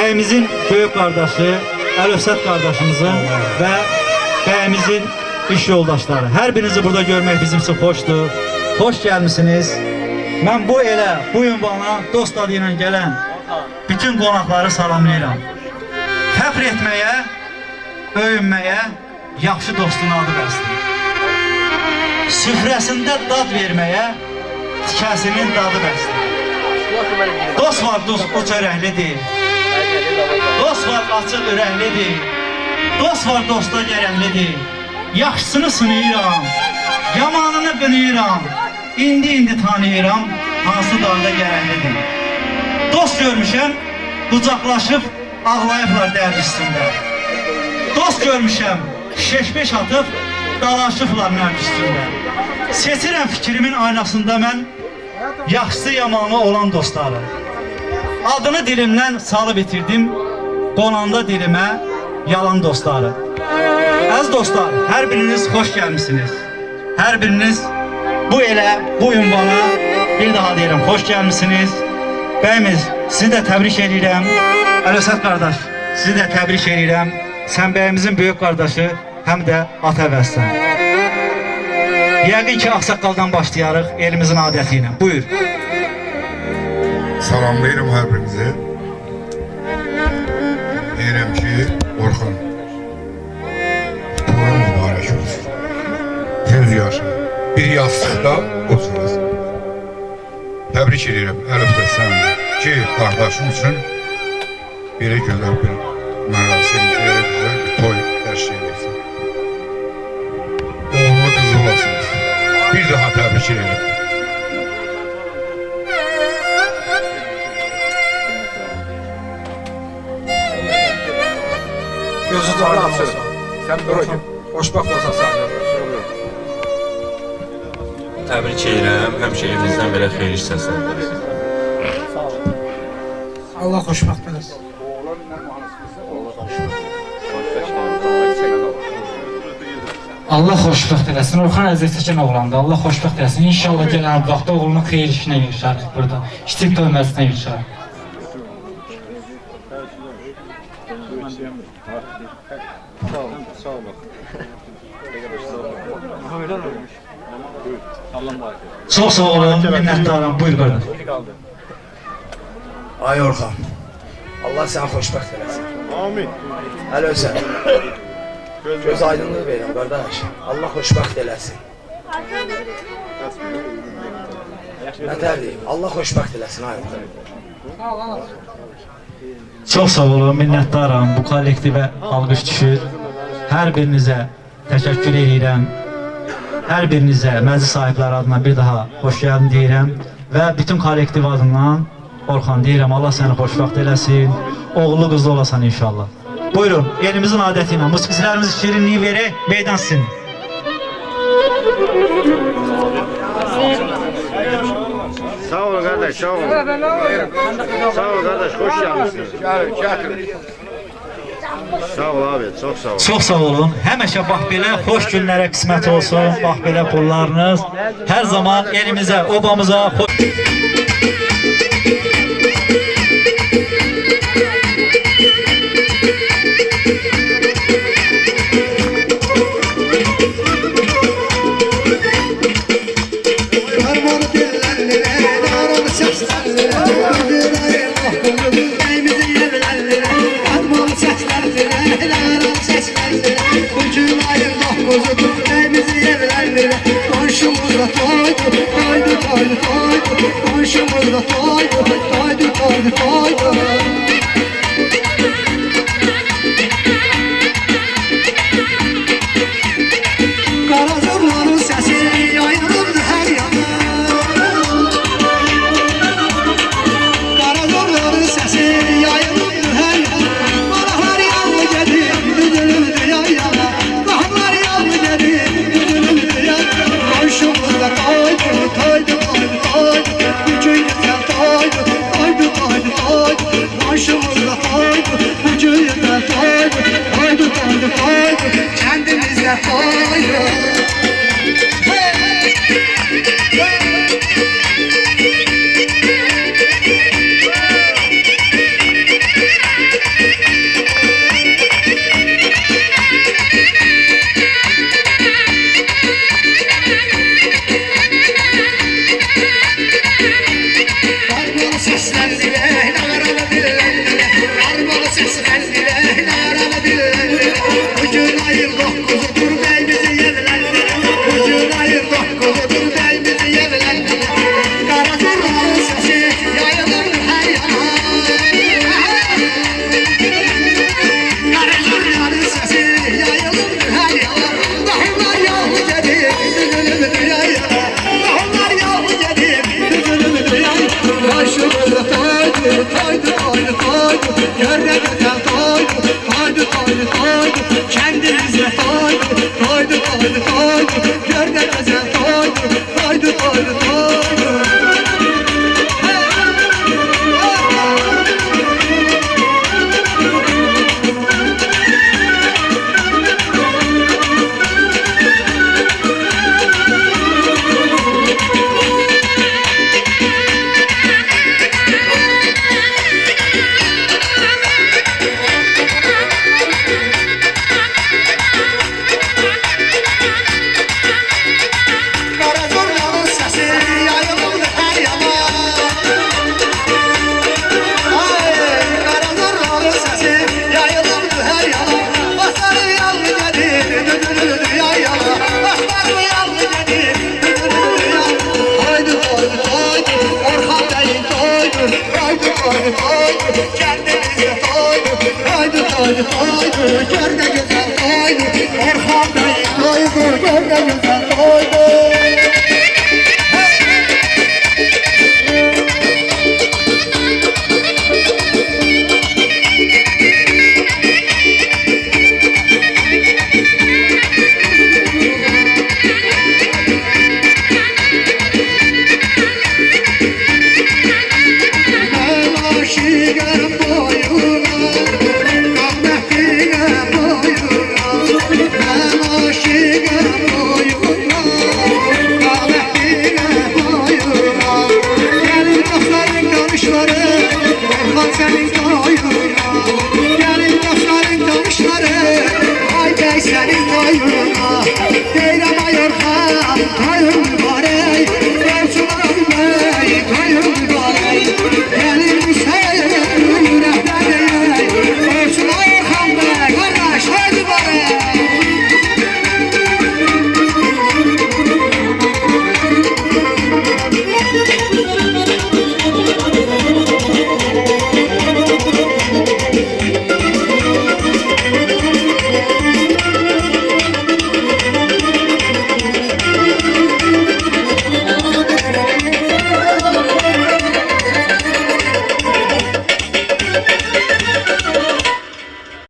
bəyimizin böyük qardaşı, Əlövsət qardaşımızın və bəyimizin iş yoldaşları. Hər birinizi burada görmək bizim üçün xoşdur. Xoş gəlmişsiniz. Mən bu ünvana dost adı ilə gələn bütün qonaqları salamlayıram. Fəxr etməyə, öyünməyə yaxşı dostun adı bəsdir. Süfrəsində dad verməyə tikəsinin dadı bəsdir. Dost var uç ürəklidir. Dost var açıq ürəklidir. Dost var dosta gərəklidir. Yaxşısını sınayıram, yamanını qınayıram. İndi tanıyıram, hansı dalda gərəklidir. Dost görmüşəm, qucaqlaşıb ağlayıblar dərd üstündə. Dost görmüşəm, şeş-beş atıb dalaşıblar mərd üstündə. Seçirəm fikrimin aynasında mən yaxşısı yamanı olan dostları. Adını dilimdən salıb bitirdim, qonanda dilimə yalan dostları. Əziz dostlar, hər biriniz xoş gəlmişsiniz. Hər biriniz bu ünvana bir daha deyirəm, xoş gəlmişsiniz. Bəyimiz, sizi də təbrik edirəm. Əlövsət qardaş, sizi də təbrik edirəm. Sən bəyimizin böyük qardaşı, həm də ata vəssən. Yəqin ki, Ağsaqqaldan başlayarıq elimizin adəti ilə. Buyur. Salamlayırım hər birinizi. Deyirəm ki, Orxan, turan mübarək olsun. Göz yaşı, bir yastıqda otururuz. Təbrik edirəm Əlövsət səni ki, qardaşım üçün belə gözəl bir mərasim, belə gözəl bir toy hər şey olsun. Oğlu qız olasınız. Bir daha təbrik edirəm. Gözü tarih olsun. Sen bırakın. Hoşbaxt olsan sahne. Təbrik edirəm, həmişə evinizdən belə xeyir istəsin. Allah xoşbəxt eləsin. Allah xoşbəxt eləsin. Orxan əziz çəkən oğlandı. Allah xoşbəxt eləsin. İnşallah gələn vaxtda oğlunun xeyir işinə girişərik burada. İştib döyməsinə girişərik. Çox sağ olun, minnətdarım. Buyur qardaş. Ay Orxan, Allah səni xoşbəxt eləsin. Amin. Əlövsət, göz aydınlığı verin qardaş. Allah xoşbəxt eləsin. Nətər deyim, Allah xoşbəxt eləsin ay Orxan. Çox sağ olun, minnətdarım. Bu kollektivə alqış düşür. Hər birinizə təşəkkür edirəm. Hər birinizə məclis sahibləri adına bir daha xoş gəldin deyirəm. Və bütün kollektiv adından Orxan deyirəm, Allah səni xoşbəxt eləsin. Oğullu qızlı olasan inşallah. Buyurun, elimizin adəti ilə musiqiçilərimiz şirinliyi verək, meydan sizin. Sağ ol kardeş, sağ ol. Sağ ol kardeş, hoş gelmişsiniz. Sağ ol abi, çok sağ ol. Çox sağ olun. Həmişə bax belə xoş günlərə qismət olsun. Bax belə pullarınız. Hər zaman elimizə, obamıza xoş... Komşumuzda toydu, toydu, toydu, toydu. Komşumuzda toydu, toydu, toydu, toydu. Karazorların sesi yayılırdı her yana. Karazorların sesi yayılırdı her yana. Karahlar yanlı gelir, düdülürdü yan yana. Kahlar yanlı gelir, düdülürdü yan yana. Komşumuzda toydu, toydu, toydu, toydu. Bütün güzel toydu, toydu, toydu, toydu. Komşumuzda toydu, bütün güzel toydu, toydu, toydu, toydu. Kendimizde toydu. gör ne güzel toydu. Toydu toydu toydu, kendimizle toydu. Toydu toydu toydu, gör ne güzel toydu. Toydu toydu toydu. Kara zurnanın sesi yayılırdı her yana. Ay, kara zurnanın sesi yayılırdı her yana. Basarı yalnız dedi, düdürürdü yayyana. Basarı yalnız dedi, düdürürdü yayyana. Haydi haydi haydi, Orhan Bey'in toydu. Haydi haydi haydi, kendimizle toydu. Haydi haydi haydi, gör ne güzel toydu. Orhan Bey'in toydu, gör ne güzel toydu. Ben aşığım boyuna, rahmetine boyuna. Ben aşığım boyuna, rahmetine boyuna. Gelin dostların tanışları, Orhan senin toyuna. Gelin dostların tanışları, Ay Bey senin toyuna.